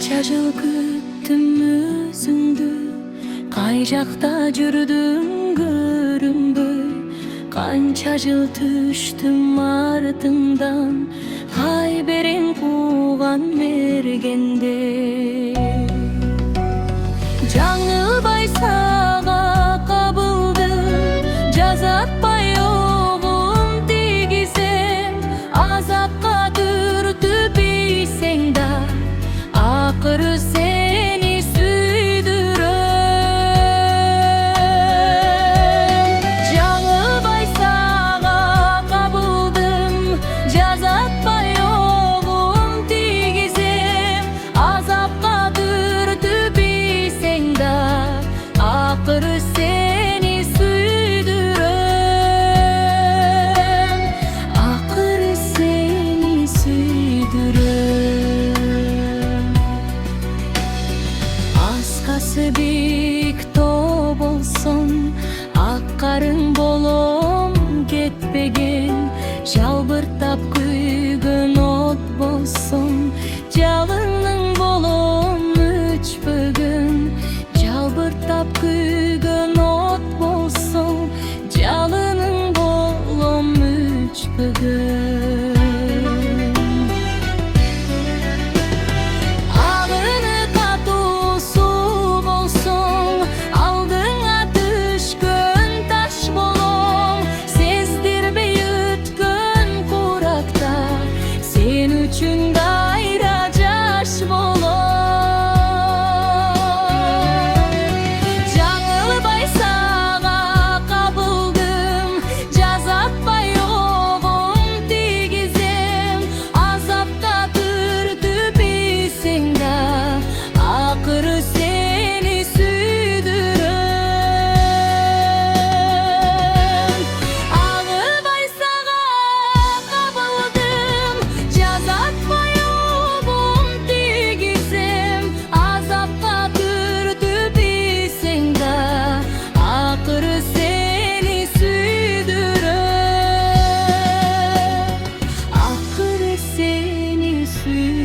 Kança jыл күттüm өзүңдү, кай жакта жүрдүң көрүнбөй. Kança жыл түштүм артыңдан, кай берең кууган мергенде. Жаңылбай сага кабылдым, жазатпай огум тийгизем. Азапка түртүп ийсең да, акыры сени сүйдүрөм. Жаңылбай сага кабылдым, жазатпай огум тийгизем. Азапка түртүп ийсең да, акыры сени сүйдүрөм. Акыры сени сүйдүрөм. Аскасы бик тоо болсоң, ак карың болом кетпеген. Жалбыртап күйгөн от болсоң, жалының болом өчпөгөн. Жалбыртап күйгөн от болсоң, жалының болом өчпөгөн. Агыны катуу суу болсоң, алдыңа түшкөн таш болом. Сездирбей өткөн куракта, сен үчүн кайра жаш болом. Жаңылбай сага кабылдым, жазатпай огум тийгизем. Азапка түртүп ийсең да, акыры сени сүйдүрөм. Агыбай сага кабылдым, жазатпай огум тийгизем. Азапка түртүп ийсең да, акыры сени сүйдүрөм. Акыры сени сүйдүрөм.